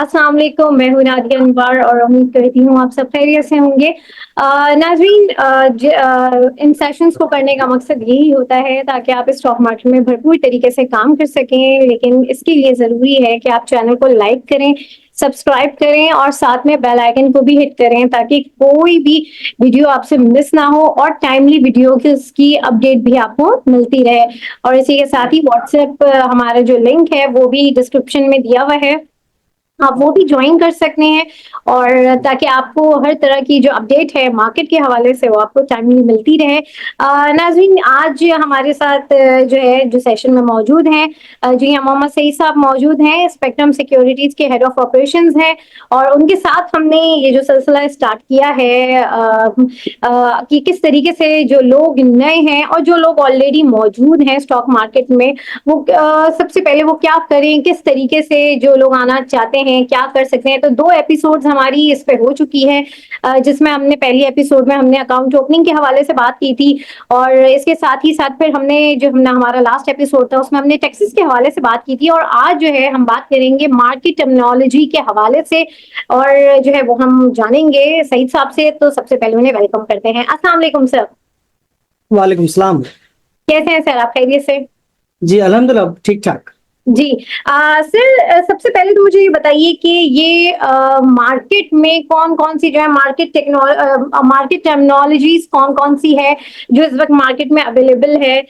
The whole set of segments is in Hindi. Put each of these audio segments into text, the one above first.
अस्सलाम वालेकुम, मैं हूँ नादिया अनवर और उम्मीद करती हूँ आप सब खैरियत से होंगे। नाज़रीन, इन सेशंस को करने का मकसद यही होता है ताकि आप स्टॉक मार्केट में भरपूर तरीके से काम कर सकें, लेकिन इसके लिए ज़रूरी है कि आप चैनल को लाइक करें, सब्सक्राइब करें और साथ में बेल आइकन को भी हिट करें ताकि कोई भी वीडियो आपसे मिस ना हो और टाइमली वीडियो की अपडेट भी आपको मिलती रहे। और इसी के साथ ही व्हाट्सएप हमारा जो लिंक है वो भी डिस्क्रिप्शन में दिया हुआ है, आप वो भी ज्वाइन कर सकते हैं और ताकि आपको हर तरह की जो अपडेट है मार्केट के हवाले से वो आपको टाइमली मिलती रहे। नाज़रीन, आज हमारे साथ जो है जो सेशन में मौजूद हैं, जी हाँ, मोहम्मद सईद साहब मौजूद हैं, स्पेक्ट्रम सिक्योरिटीज के हेड ऑफ ऑपरेशंस हैं और उनके साथ हमने ये जो सिलसिला स्टार्ट किया है कि किस तरीके से जो लोग नए हैं और जो लोग ऑलरेडी मौजूद हैं स्टॉक मार्केट में वो सबसे पहले वो क्या करें, किस तरीके से जो लोग आना चाहते हैं क्या कर सकते हैं। तो 2 एपिसोड्स हमारी इस पे हो चुकी है, जिसमें हमने पहली एपिसोड में हमने अकाउंट ओपनिंग के हवाले से बात की थी और इसके साथ ही साथ फिर हमने जो हमने हमारा लास्ट एपिसोड था उसमें हमने टैक्सेस के हवाले से बात की थी और आज जो है हम बात करेंगे मार्केट टर्मिनोलॉजी के हवाले से और जो है वो हम जानेंगे सईद साहब से। तो सबसे पहले उन्हें वेलकम करते हैं। अस्सलाम वालेकुम सर। वालेकुम सलाम। कैसे हैं सर आप, खैरियत से? जी अल्हम्दुलिल्लाह ठीक ठाक। जी सर, सबसे पहले तो मुझे ये बताइए कि ये मार्केट में कौन कौन सी जो है मार्केट टर्मिनोलॉजीज कौन कौन सी है जो इस वक्त मार्केट में अवेलेबल है।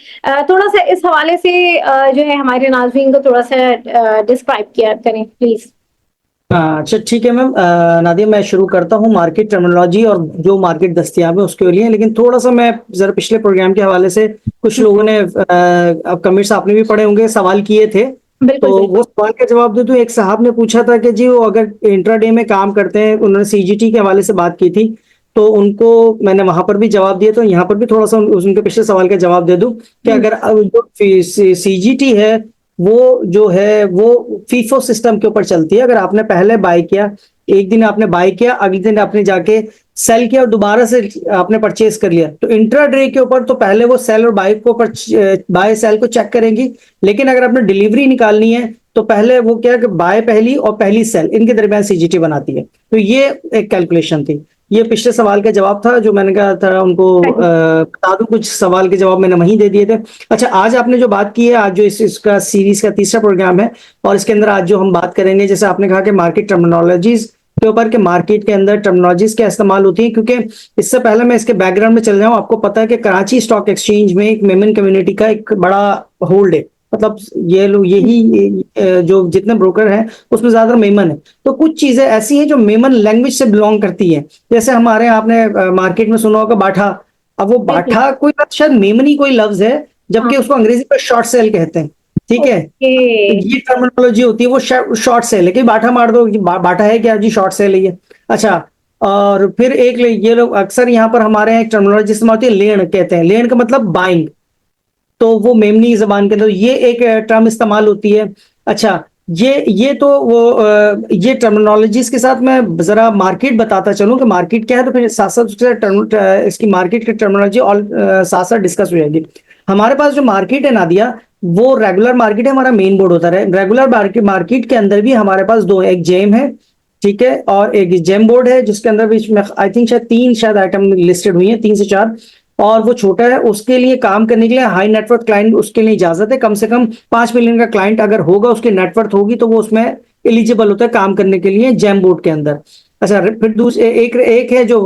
थोड़ा सा इस हवाले से जो है हमारे नाज़रीन को थोड़ा सा डिस्क्राइब किया करें प्लीज। अच्छा ठीक है मैम। नादिया, मैं शुरू करता हूँ मार्केट टर्मिनोलॉजी और जो मार्केट दस्तियाब है उसके लिए, लेकिन थोड़ा सा मैं जरा पिछले प्रोग्राम के हवाले से कुछ लोगों ने अब कमेंट्स आपने भी पढ़े होंगे, सवाल किए थे, बिल्कुल तो बिल्कुल। वो सवाल का जवाब दे दूं। एक साहब ने पूछा था कि जी वो अगर इंट्राडे में काम करते हैं, उन्होंने सीजीटी के हवाले से बात की थी, तो उनको मैंने वहां पर भी जवाब दिया, तो यहाँ पर भी थोड़ा सा उनके पिछले सवाल का जवाब दे दूं कि अगर जो सीजीटी है वो जो है वो फीफो सिस्टम के ऊपर चलती है। अगर आपने पहले बाय किया, एक दिन आपने बाय किया, अगले दिन आपने जाके सेल किया और दोबारा से आपने परचेज कर लिया, तो इंट्राडे के ऊपर तो पहले वो सेल और बाय को बाय सेल को चेक करेंगी, लेकिन अगर आपने डिलीवरी निकालनी है तो पहले वो क्या कि बाय पहली और पहली सेल इनके दरमियान सीजीटी बनाती है। तो ये एक कैलकुलेशन थी। ये पिछले सवाल का जवाब था जो मैंने कहा था उनको बता दूं, कुछ सवाल के जवाब मैंने वहीं दे दिए थे। अच्छा, आज आपने जो बात की है, आज जो इसका सीरीज का तीसरा प्रोग्राम है और इसके अंदर आज जो हम बात करेंगे, जैसे आपने कहा कि मार्केट टर्मिनोलॉजीज के ऊपर, के मार्केट के अंदर टर्मिनोलॉजीज क्या इस्तेमाल होती है, क्योंकि इससे पहले मैं इसके बैकग्राउंड में चल जाऊं। आपको पता है कि कराची स्टॉक एक्सचेंज में एक मेमन कम्युनिटी का एक बड़ा होल्ड है, मतलब ये लोग यही जो जितने ब्रोकर हैं उसमें ज्यादा मेमन है। तो कुछ चीजें ऐसी हैं जो मेमन लैंग्वेज से बिलोंग करती है, जैसे हमारे यहाँ आपने मार्केट में सुना होगा बाठा। अब वो बाठा कोई शायद मेमनी कोई लफ्ज है, जबकि उसको अंग्रेजी में शॉर्ट सेल कहते हैं। ठीक है, तो ये टर्मिनोलॉजी होती है, वो शॉर्ट सेल है कि बाठा मार दो, बाठा है क्या जी, शॉर्ट सेल है ये। अच्छा, और फिर एक ये लोग अक्सर यहाँ पर हमारे यहाँ एक टर्मिनोलॉजी इस्तेमाल होती है, लेन कहते हैं। लेन का मतलब बाइंग, तो वो मेमनी जबान के अंदर ये एक टर्म इस्तेमाल होती है। अच्छा, ये तो वो ये टर्मिनोलॉजीज के साथ मैं जरा मार्केट बताता चलूं कि मार्केट क्या है, तो फिर साथ साथ इसकी मार्केट की टर्मिनोलॉजी और साथ साथ डिस्कस हो जाएगी। हमारे पास जो मार्केट है नादिया, वो रेगुलर मार्केट है, हमारा मेन बोर्ड होता है। रेगुलर मार्केट के अंदर भी हमारे पास दो है, एक जेम है, ठीक है, और एक जेम बोर्ड है, जिसके अंदर भी आई थिंक शायद 3 शायद आइटम लिस्टेड हुई है, 3 से 4। और वो छोटा है, उसके लिए काम करने के लिए हाई नेटवर्थ क्लाइंट उसके लिए इजाजत है। कम से कम 5 मिलियन का क्लाइंट अगर होगा, उसकी नेटवर्थ होगी, तो वो उसमें एलिजिबल होता है काम करने के लिए जेम बोर्ड के अंदर। अच्छा, फिर दूसरे एक है जो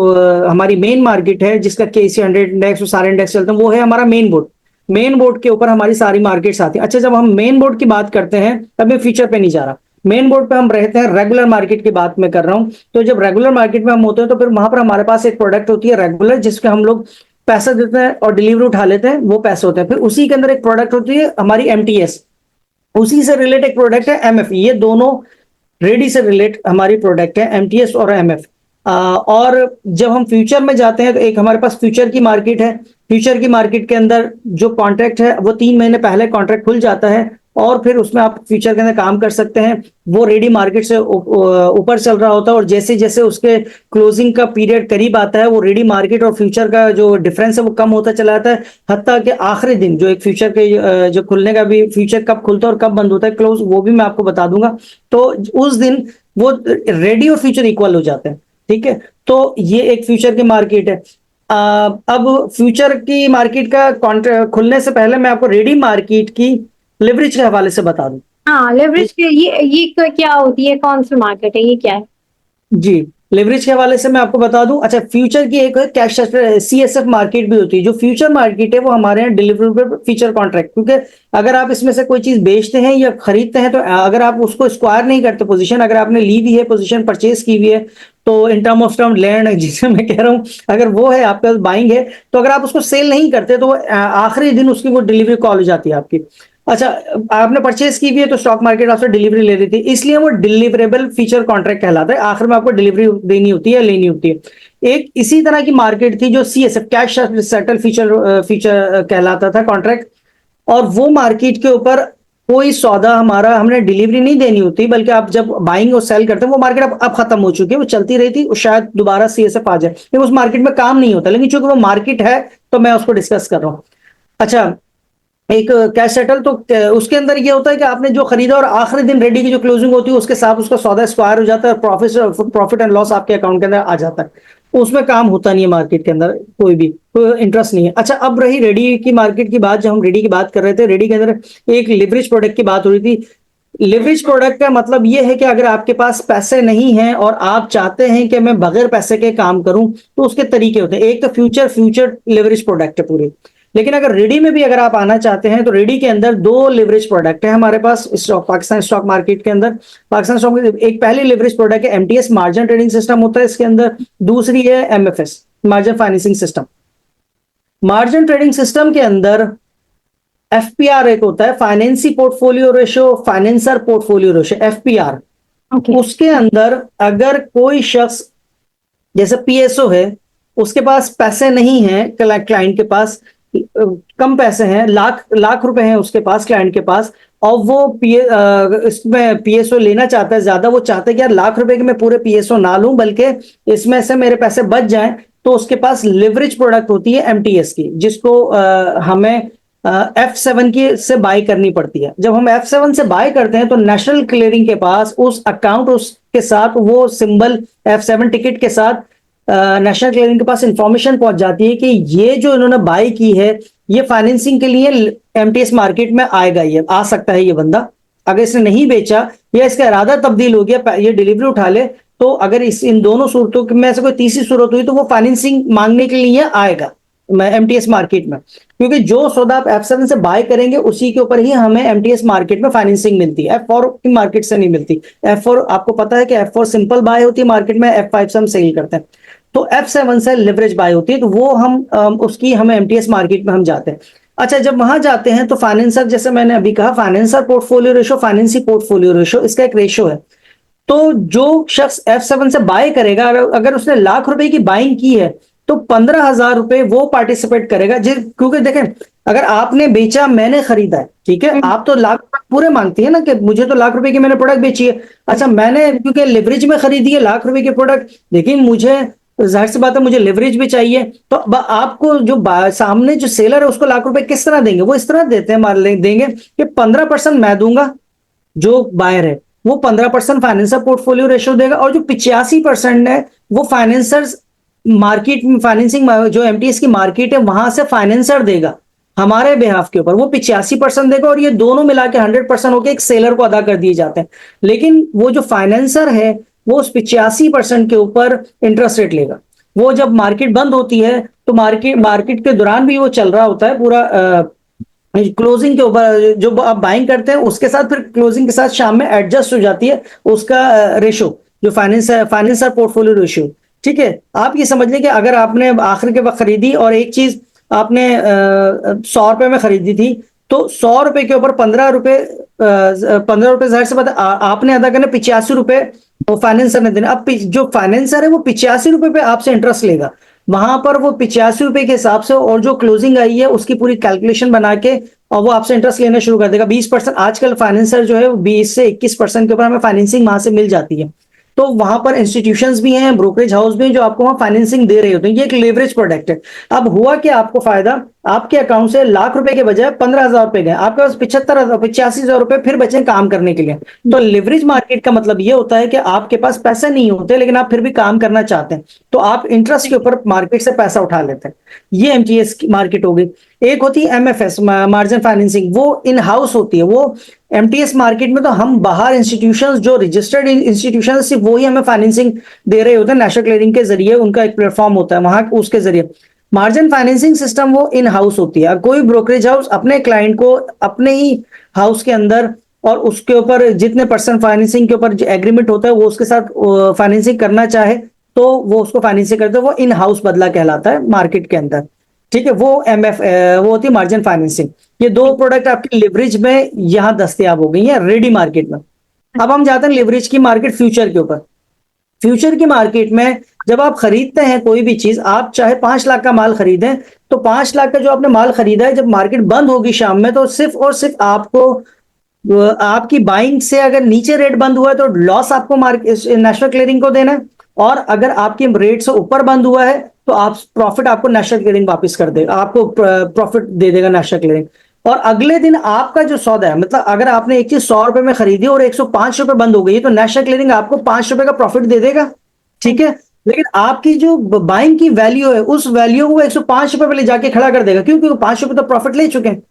हमारी मेन मार्केट है, जिसका केसी 100 इंडेक्स और सारे इंडेक्स चलते हैं, वो है हमारा मेन बोर्ड। मेन बोर्ड के ऊपर हमारी सारी मार्केट्स आती है। अच्छा, जब हम मेन बोर्ड की बात करते हैं, तब मैं फीचर पे नहीं जा रहा, मेन बोर्ड पे हम रहते हैं, रेगुलर मार्केट की बात मैं कर रहा हूं। तो जब रेगुलर मार्केट में हम होते हैं, तो फिर वहां पर हमारे पास एक प्रोडक्ट होती है रेगुलर, जिसके हम लोग पैसा देते हैं और डिलीवरी उठा लेते हैं, वो पैसे होते हैं। फिर उसी के अंदर एक प्रोडक्ट होती है हमारी एमटीएस, उसी से रिलेटेड एक प्रोडक्ट है एमएफ। ये दोनों रेडी से रिलेट हमारी प्रोडक्ट है, एमटीएस और एमएफ। और जब हम फ्यूचर में जाते हैं, तो एक हमारे पास फ्यूचर की मार्केट है। फ्यूचर की मार्केट के अंदर जो कॉन्ट्रैक्ट है, वो 3 महीने पहले कॉन्ट्रैक्ट खुल जाता है और फिर उसमें आप फ्यूचर के अंदर काम कर सकते हैं। वो रेडी मार्केट से ऊपर चल रहा होता है, और जैसे जैसे उसके क्लोजिंग का पीरियड करीब आता है, वो रेडी मार्केट और फ्यूचर का जो डिफरेंस है वो कम होता चला जाता है। हत्ता कि आखिरी दिन जो एक फ्यूचर के जो खुलने का भी, फ्यूचर कब खुलता है और कब बंद होता है क्लोज, वो भी मैं आपको बता दूंगा। तो उस दिन वो रेडी और फ्यूचर इक्वल हो जाते हैं, ठीक है। तो ये एक फ्यूचर की मार्केट है। अब फ्यूचर की मार्केट का कॉन्ट्रैक्ट खुलने से पहले मैं आपको रेडी मार्केट की लिवरेज के हवाले से बता दूं। हाँ, लेवरेज के ये क्या होती है, कौन सी मार्केट है, ये क्या है? जी, लेवरेज के हवाले से मैं आपको बता दूं। अच्छा, फ्यूचर की एक कैश सीएसएफ मार्केट भी होती है। जो फ्यूचर मार्केट है वो हमारे यहाँ डिलीवरेबल फ्यूचर कॉन्ट्रैक्ट, क्योंकि अगर आप इसमें से कोई चीज बेचते हैं या खरीदते हैं, तो अगर आप उसको स्क्वायर नहीं करते पोजीशन, अगर आपने ली भी है पोजीशन, परचेज की हुई है, तो in term of term land जिसे मैं कह रहा हूं, अगर वो है आपके पास बाइंग है, तो अगर आप उसको सेल नहीं करते तो आखिरी दिन उसकी वो डिलीवरी कॉल हो जाती है आपकी। अच्छा, आपने परचेज की भी है तो स्टॉक मार्केट आपसे डिलीवरी ले रही थी, इसलिए वो डिलीवरेबल फीचर कॉन्ट्रैक्ट कहलाता है। आखिर में आपको डिलीवरी देनी होती है, लेनी होती है। एक इसी तरह की मार्केट थी जो सीएसएफ, कैश सेटल फीचर कहलाता था कॉन्ट्रैक्ट। और वो मार्केट के ऊपर कोई सौदा हमारा हमने डिलीवरी नहीं देनी होती, बल्कि आप जब बाइंग और सेल करते हैं, वो मार्केट अब खत्म हो चुकी है, वो चलती रही थी, शायद दोबारा सीएसएफ आ जाए, लेकिन उस मार्केट में काम नहीं होता। लेकिन चूंकि वो मार्केट है तो मैं उसको डिस्कस कर रहा हूं। अच्छा, एक कैश सेटल, तो उसके अंदर ये होता है कि आपने जो खरीदा और आखिरी दिन रेडी की जो क्लोजिंग होती है उसके साथ उसका सौदा एक्सपायर हो जाता है, प्रॉफिट एंड लॉस आपके अकाउंट के अंदर आ जाता है। उसमें काम होता नहीं है मार्केट के अंदर, कोई इंटरेस्ट नहीं है। अच्छा, अब रही रेडी की मार्केट की बात। जब हम रेडी की बात कर रहे थे, रेडी के अंदर एक लिवरेज प्रोडक्ट की बात हो रही थी। लिवरेज प्रोडक्ट का मतलब यह है कि अगर आपके पास पैसे नहीं हैं और आप चाहते हैं कि मैं बगैर पैसे के काम करूं, तो उसके तरीके होते हैं। एक तो फ्यूचर लिवरेज प्रोडक्ट है पूरी। लेकिन अगर रेडी में भी अगर आप आना चाहते हैं, तो रेडी के अंदर दो लिवरेज प्रोडक्ट है हमारे पास पाकिस्तान स्टॉक मार्केट के अंदर। पाकिस्तान स्टॉक में एक पहली लिवरेज प्रोडक्ट है एमटीएस, मार्जिन ट्रेडिंग सिस्टम होता है इसके अंदर। दूसरी है MFS, margin financing system. Margin trading system के अंदर एफपीआर एक होता है, financee portfolio ratio, financer portfolio ratio, FPR. Okay. उसके अंदर अगर कोई शख्स, जैसे पीएसओ है, उसके पास पैसे नहीं है, क्लाइंट के पास कम पैसे हैं, लाख लाख रुपए हैं उसके पास, क्लाइंट के पास, और वो इसमें पीएसओ लेना चाहता है ज्यादा। वो चाहता है कि यार लाख रुपए के मैं पूरे पीएसओ ना लूं, बल्कि इसमें से मेरे पैसे बच जाएं, तो उसके पास लिवरेज प्रोडक्ट होती है एमटीएस की, जिसको हमें F7 की से बाय करनी पड़ती है। जब हम F7 से बाय करते हैं, तो नेशनल क्लियरिंग के पास उस अकाउंट उसके साथ वो सिंबल F7 टिकट के साथ नेशनल क्लियरिंग के पास इंफॉर्मेशन पहुंच जाती है कि ये जो इन्होंने बाय की है, ये फाइनेंसिंग के लिए एमटीएस मार्केट में आएगा, ये आ सकता है ये बंदा। अगर इसने नहीं बेचा या इसका इरादा तब्दील हो गया, ये डिलीवरी उठा ले, तो अगर इन दोनों सूरतों में से कोई तीसरी सूरत हुई, तो वो फाइनेंसिंग मांगने के लिए आएगा एमटीएस मार्केट में। क्योंकि जो सौदा आप F7 से बाय करेंगे, उसी के ऊपर ही हमें एमटीएस मार्केट में फाइनेंसिंग मिलती है, F4 की मार्केट से नहीं मिलती। F4 आपको पता है कि F4 सिंपल बाय होती है मार्केट में, F5 से हम सेल करते हैं। तो F7 से लिवरेज बाय होती है, तो वो हम उसकी हमें एमटीएस मार्केट में हम जाते हैं। अच्छा, जब वहां जाते हैं तो फाइनेंसर, जैसे मैंने अभी कहा, financer portfolio ratio, financee portfolio ratio, इसका एक रेशो है। तो जो शख्स F7 से बाय करेगा, अगर उसने लाख रुपए की बाइंग की है, तो 15,000 रुपए वो पार्टिसिपेट करेगा। क्योंकि देखें, अगर आपने बेचा, मैंने खरीदा है, ठीक है, आप तो लाख पूरे मांगती है ना कि मुझे तो लाख रुपए की मैंने प्रोडक्ट बेची है। अच्छा, मैंने क्योंकि लिवरेज में खरीदी है लाख रुपए की प्रोडक्ट, लेकिन मुझे जाहिर सी बात है मुझे लिवरेज भी चाहिए, तो आपको जो सामने जो सेलर है उसको लाख रुपए किस तरह देंगे? वो इस तरह देते हैं, देंगे कि 15% मैं दूंगा, जो बायर है वो 15% फाइनेंसर पोर्टफोलियो रेशो देगा, और जो 85% है वो फाइनेंसर्स मार्केट फाइनेंसिंग, जो एमटीएस की मार्केट है वहां से फाइनेंसर देगा हमारे बिहाफ के ऊपर, वो 85% देगा, और ये दोनों मिला के 100% होकर एक सेलर को अदा कर दिए जाते हैं। लेकिन वो जो फाइनेंसर है वो उस 85% के ऊपर इंटरेस्ट रेट लेगा। वो जब मार्केट बंद होती है, तो मार्केट के दौरान भी वो चल रहा होता है पूरा, क्लोजिंग के ऊपर जो आप बाइंग करते हैं उसके साथ फिर क्लोजिंग के साथ शाम में एडजस्ट हो जाती है उसका रेशो, जो फाइनेंसर पोर्टफोलियो रेशियो। ठीक है, आप ये समझ लें कि अगर आपने आखिर के वक्त खरीदी और एक चीज आपने 100 रुपए में खरीदी थी, तो 100 रुपए के ऊपर 15 रुपए जाहिर से बात है आपने अदा करने, 85 रुपए वो फाइनेंसर ने देना। अब जो फाइनेंसर है वो 85 रुपए पे आपसे इंटरेस्ट लेगा, वहां पर वो 85 रुपए के हिसाब से, और जो क्लोजिंग आई है उसकी पूरी कैलकुलेशन बना के, और वो आपसे इंटरेस्ट लेना शुरू कर देगा 20%। आजकल फाइनेंसर जो है 20 से 21% के ऊपर हमें फाइनेंसिंग वहां से मिल जाती है। तो वहां पर इंस्टीट्यूशंस भी हैं, ब्रोकरेज हाउस भी हैं, जो आपको वहां फाइनेंसिंग दे रहे होते हैं। ये एक लेवरेज प्रोडक्ट है। अब हुआ कि आपको फायदा आपके अकाउंट से लाख रुपए के बजाय 15,000 रुपए गए, आपके पास 75,000 85,000 रुपए फिर बचे काम करने के लिए। तो लिवरेज मार्केट का मतलब ये होता है कि आपके पास पैसे नहीं होते लेकिन आप फिर भी काम करना चाहते हैं, तो आप इंटरेस्ट के ऊपर मार्केट से पैसा उठा लेते हैं। ये एमटीएस की मार्केट होगी। एक होती है एमएफएस, मार्जिन फाइनेंसिंग, वो इन हाउस होती है। वो एमटीएस मार्केट में तो हम बाहर इंस्टीट्यूशंस जो रजिस्टर्ड इंस्टीट्यूशन सिर्फ वही हमें फाइनेंसिंग दे रहे होते हैं, नेशनल क्लियरिंग के जरिए उनका एक प्लेटफॉर्म होता है वहां, उसके जरिए। मार्जिन फाइनेंसिंग सिस्टम वो इन हाउस होती है। कोई ब्रोकरेज हाउस अपने क्लाइंट को अपने ही हाउस के अंदर और उसके ऊपर जितने परसेंट फाइनेंसिंग के ऊपर एग्रीमेंट होता है वो उसके साथ फाइनेंसिंग करना चाहे तो वो उसको फाइनेंसिंग करते हैं, वो इन हाउस बदला कहलाता है मार्केट के अंदर। ठीक है, वो वो होती है मार्जिन फाइनेंसिंग। ये दो प्रोडक्ट आपकी लिवरेज में यहां दस्तयाब हो गई है रेडी मार्केट में। अब हम जाते हैं लिवरेज की मार्केट फ्यूचर के ऊपर। फ्यूचर की मार्केट में जब आप खरीदते हैं कोई भी चीज, आप चाहे 5 लाख का माल खरीदें तो 5 लाख का जो आपने माल खरीदा है, जब मार्केट बंद होगी शाम में तो सिर्फ और सिर्फ आपको आपकी बाइंग से अगर नीचे रेट बंद हुआ है तो लॉस आपको मार्केट नेशनल क्लियरिंग को देना है, और अगर आपके रेट से ऊपर बंद हुआ है तो आप प्रॉफिट आपको नेशनल क्लियरिंग वापस कर देगा, आपको प्रॉफिट दे देगा नेशनल क्लियरिंग। और अगले दिन आपका जो सौदा है, मतलब अगर आपने एक चीज 100 रुपए में खरीदी और 105 रुपए बंद हो गई तो नेशनल क्लियरिंग आपको 5 रुपए का प्रॉफिट दे देगा। ठीक है, लेकिन आपकी जो बाइंग की वैल्यू है उस वैल्यू को 105 रुपए पे ले जाके खड़ा कर देगा, क्योंकि वो 5 रुपए तो प्रॉफिट ले चुके हैं।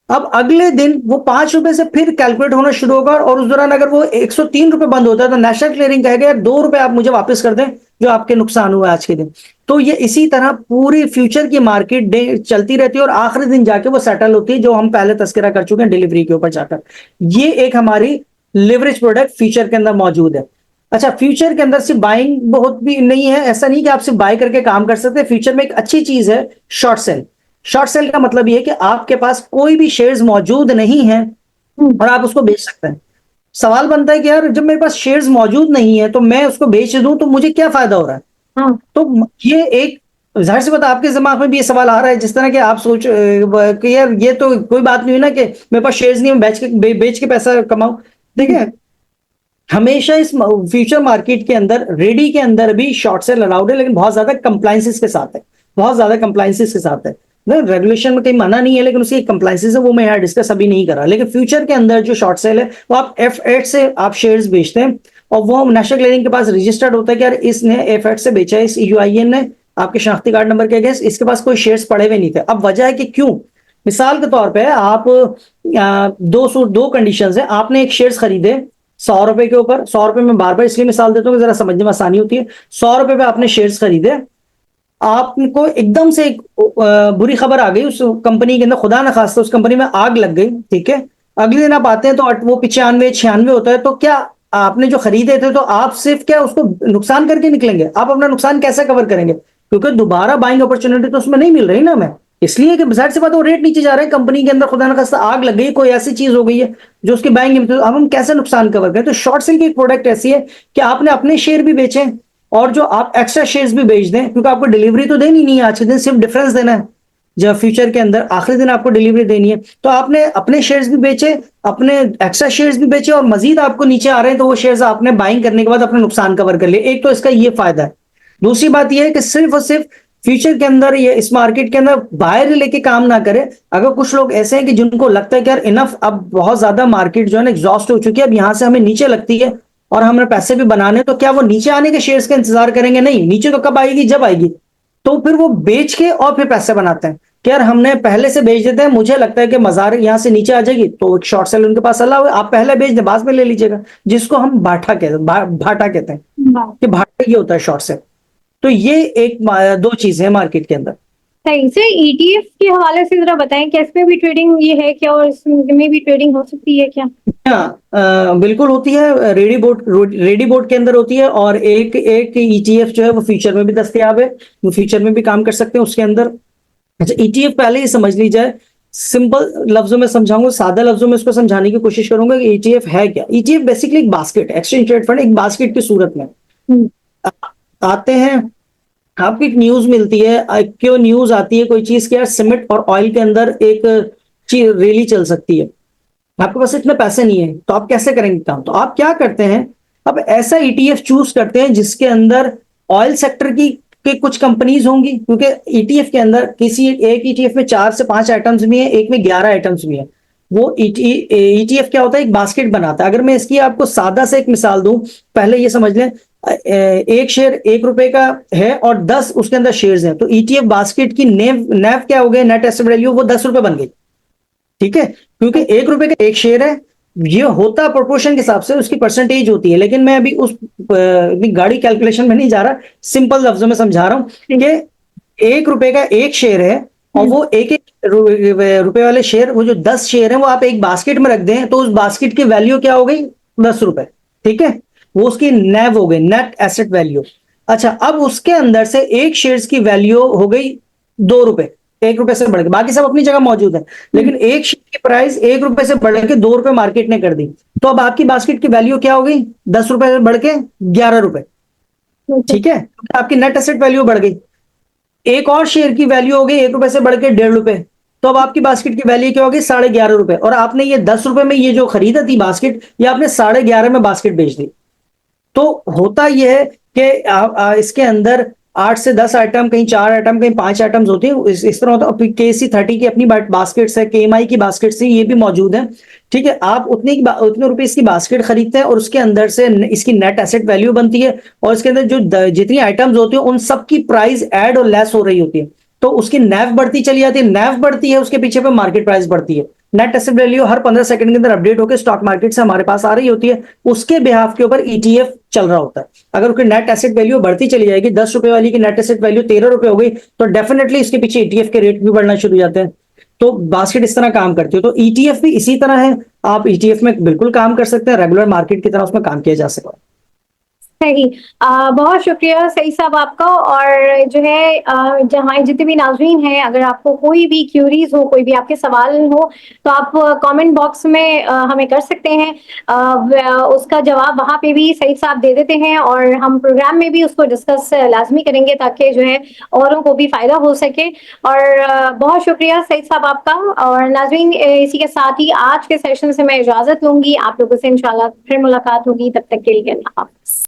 अब अगले दिन वो 5 रुपए से फिर कैलकुलेट होना शुरू होगा और उस दौरान अगर वो 103 रुपए बंद होता है तो नेशनल क्लियरिंग कहेगा यार 2 रुपए आप मुझे वापस कर दें जो आपके नुकसान हुआ आज के दिन। तो ये इसी तरह पूरी फ्यूचर की मार्केट डे चलती रहती है और आखिरी दिन जाके वो सेटल होती है, जो हम पहले तस्करा कर चुके हैं डिलीवरी के ऊपर जाकर। ये एक हमारी लिवरेज प्रोडक्ट फ्यूचर के अंदर मौजूद है। अच्छा, फ्यूचर के अंदर सिर्फ बाइंग बहुत भी नहीं है, ऐसा नहीं कि आप सिर्फ बाय करके काम कर सकते हैं। फ्यूचर में एक अच्छी चीज है शॉर्ट सेल। शॉर्ट सेल का मतलब यह है कि आपके पास कोई भी शेयर्स मौजूद नहीं है और आप उसको बेच सकते हैं। सवाल बनता है कि यार जब मेरे पास शेयर्स मौजूद नहीं है तो मैं उसको बेच दूं तो मुझे क्या फायदा हो रहा है। हाँ, तो ये एक जाहिर सी बात है, आपके दिमाग में भी ये सवाल आ रहा है जिस तरह के आप सोच कि यार ये तो कोई बात नहीं हुई ना कि मेरे पास शेयर्स नहीं है, बेच के पैसा कमाऊं। देखिए, हमेशा इस फ्यूचर मार्केट के अंदर रेडी के अंदर भी शॉर्ट सेल अलाउड है, लेकिन बहुत ज्यादा कंप्लाइंसेस के साथ है, बहुत ज्यादा कंप्लाइंसेस के साथ है। रेगुलेशन में कहीं मना नहीं है लेकिन उसकी कंप्लाइंसेस है, वो मैं यहाँ डिस्कस अभी नहीं कर रहा। लेकिन फ्यूचर के अंदर जो शॉर्ट सेल है वो आप F8 से आप शेयर्स बेचते हैं और वो नेशनल क्लियरिंग के पास रजिस्टर्ड होता है कि यार इसने F8 से बेचा है, इस UIN ने आपके शनाख्ती कार्ड नंबर के अगेंस्ट इसके पास कोई शेयर्स पड़े हुए नहीं थे। अब वजह है कि क्यों, मिसाल के तौर पर आप दो कंडीशन है, आपने एक शेयर्स खरीदे 100 रुपए के ऊपर, 100 रुपए में बार बार इसलिए मिसाल देता हूँ कि जरा समझने में आसानी होती है। 100 रुपए पे आपने शेयर्स खरीदे, आपको एकदम से एक बुरी खबर आ गई उस कंपनी के अंदर, खुदा न खास्ता उस कंपनी में आग लग गई। ठीक है, अगले दिन आप आते हैं तो वो 95 96 होता है, तो क्या आपने जो खरीदे थे तो आप सिर्फ क्या उसको नुकसान करके निकलेंगे? आप अपना नुकसान कैसे कवर करेंगे? क्योंकि दोबारा बाइंग अपॉर्चुनिटी तो उसमें नहीं मिल रही ना हमें, इसलिए कि जाहिर सी बात वो रेट नीचे जा रहे हैं, कंपनी के अंदर खुदा न खास्ता आग लग गई, कोई ऐसी चीज हो गई है जो उसकी बाइंग, तो अब हम कैसे नुकसान कवर करें? तो शॉर्ट सेल की एक प्रोडक्ट ऐसी है कि आपने अपने शेयर भी बेचे और जो आप एक्स्ट्रा शेयर्स भी बेच दें, क्योंकि आपको डिलीवरी तो देनी नहीं है आज के दिन, सिर्फ डिफरेंस देना है। जब फ्यूचर के अंदर आखिरी दिन आपको डिलीवरी देनी है तो आपने अपने शेयर्स भी बेचे, अपने एक्स्ट्रा शेयर्स भी बेचे और मजीद आपको नीचे आ रहे हैं तो वो शेयर्स आपने बाइंग करने के बाद अपना नुकसान कवर कर लिए। एक तो इसका ये फायदा है। दूसरी बात यह है कि सिर्फ और सिर्फ फ्यूचर के अंदर ये इस मार्केट के अंदर बाहर लेके काम ना करे। अगर कुछ लोग ऐसे हैं कि जिनको लगता है कि यार इनफ, अब बहुत ज्यादा मार्केट जो है ना एग्जॉस्ट हो चुकी है, अब यहां से हमें नीचे लगती है और हमें पैसे भी बनाने, तो क्या वो नीचे आने के शेयर्स का इंतजार करेंगे? नहीं, नीचे तो कब आएगी, जब आएगी। तो फिर वो बेच के और फिर पैसे बनाते हैं कि यार हमने पहले से बेच देते हैं, मुझे लगता है कि मजार यहां से नीचे आ जाएगी, तो एक शॉर्ट सेल उनके पास अलाउ है, आप पहले बेच दें बाद में ले लीजिएगा, जिसको हम भाटा कहते हैं कि भाटा ये होता है शॉर्ट सेल। तो ये एक दो चीजें हैं मार्केट के अंदर। सही सर, ETF के हवाले से जरा बताएं कि इसमें भी ट्रेडिंग ये है क्या और इसमें भी ट्रेडिंग हो सकती है क्या? बिल्कुल होती है, रेडी बोर्ड के अंदर होती है और एक ETF जो है वो फ्यूचर में भी दस्तयाब है, वो फ्यूचर में भी काम कर सकते हैं उसके अंदर। अच्छा, ETF पहले ही समझ ली जाए, सिंपल लफ्जों में समझाऊंगा, सादा लफ्जों में इसको समझाने की कोशिश करूंगा कि ETF है क्या। ETF बेसिकली एक बास्केट, एक्सचेंज ट्रेड फंड एक बास्केट की सूरत में आते हैं। आपको एक न्यूज मिलती है, क्यों न्यूज आती है कोई चीज के यार सीमेंट और ऑयल के अंदर एक चीज रैली चल सकती है, आपके पास इतने पैसे नहीं है तो आप कैसे करेंगे काम? तो आप क्या करते हैं, अब ऐसा ETF चूज करते हैं जिसके अंदर ऑयल सेक्टर की कि कुछ कंपनीज होंगी, क्योंकि ईटीएफ के अंदर किसी एक ईटीएफ में 4 से 5 आइटम्स भी हैं, एक में 11 आइटम्स भी हैं। वो ईटीएफ क्या होता है, एक बास्केट बनाता है। अगर मैं इसकी आपको सादा से एक मिसाल दूं, पहले ये समझ लें, एक शेयर 1 रुपए का है और 10 उसके अंदर शेयर्स हैं, तो ईटीएफ बास्केट की नेव क्या हो गया, नेट एसेट वैल्यू, वो 10 रुपए बन गई। ठीक है, क्योंकि 1 रुपए का एक शेयर है, ये होता प्रोपोर्शन के हिसाब से उसकी परसेंटेज होती है, लेकिन मैं अभी उस गाड़ी कैलकुलेशन में नहीं जा रहा, सिंपल लफ्जों में समझा रहा हूं कि 1 रुपए का एक शेयर है और वो एक एक रुपए वाले शेयर, वो जो 10 शेयर है वो आप एक बास्केट में रख दें, तो उस बास्केट की वैल्यू क्या हो गई, 10 रुपए। ठीक है, वो उसकी नेव हो गई, नेट एसेट वैल्यू। अच्छा, अब उसके अंदर से एक शेयर की वैल्यू हो गई 2 रुपए, 1 रुपए से बढ़ के, बाकी सब अपनी जगह मौजूद है, लेकिन एक शेयर की प्राइस 1 रुपए से बढ़ के 2 रुपए मार्केट ने कर दी, तो अब आपकी बास्केट की वैल्यू क्या हो गई, 10 रुपए से बढ़ के 11 रुपए। ठीक है, आपकी नेट एसेट वैल्यू बढ़ गई। एक और शेयर की वैल्यू हो गई 1 रुपए से बढ़ के 1.5 रुपए, तो अब आपकी बास्केट की वैल्यू क्या होगी, 11.5 रुपए, और आपने ये 10 रुपए में ये जो खरीदा थी बास्केट, ये आपने 11.5 में बास्केट बेच दी। तो होता यह है कि इसके अंदर 8 से 10 आइटम, कहीं 4 आइटम, कहीं 5 आइटम्स होती है, इस तरह होता है। KC30 की अपनी बास्केट्स है, KMI की बास्केट्स है, ये भी मौजूद है। ठीक है, आप उतने रुपए इसकी बास्केट खरीदते हैं और उसके अंदर से इसकी नेट एसेट वैल्यू बनती है, और इसके अंदर जो जितनी आइटम्स होती है उन सब की प्राइस ऐड और लेस हो रही होती है, तो उसकी नैव बढ़ती चली जाती है, नैव बढ़ती है, उसके पीछे पे मार्केट प्राइस बढ़ती है। नेट एसेट वैल्यू हर 15 सेकंड के अंदर अपडेट होकर स्टॉक मार्केट से हमारे पास आ रही होती है, उसके बिहाफ के ऊपर ईटीएफ चल रहा होता है। अगर उसकी नेट एसेट वैल्यू बढ़ती चली जाएगी, 10 रुपए वाली की नेट एसेट वैल्यू 13 रुपए हो गई, तो डेफिनेटली इसके पीछे ईटीएफ के रेट भी बढ़ना शुरू हो जाते हैं। तो बास्केट इस तरह काम करती है, तो ईटीएफ भी इसी तरह है, आप ईटीएफ में बिल्कुल काम कर सकते हैं, रेगुलर मार्केट की तरह उसमें काम किया जा सकता है। सही। बहुत शुक्रिया सही साहब आपका। और जो है जहाँ जितने भी नाज़रीन हैं, अगर आपको कोई भी क्यूरीज हो, कोई भी आपके सवाल हो, तो आप कमेंट बॉक्स में हमें कर सकते हैं। उसका जवाब वहाँ पे भी सही साहब दे देते हैं, और हम प्रोग्राम में भी उसको डिस्कस लाजमी करेंगे, ताकि जो है औरों को भी फायदा हो सके। और बहुत शुक्रिया सही साहब आपका। और नाज़रीन, इसी के साथ ही आज के सेशन से मैं इजाज़त लूंगी, आप लोगों से इंशाल्लाह फिर मुलाकात होगी, तब तक के लिए अल्लाह हाफ़िज़।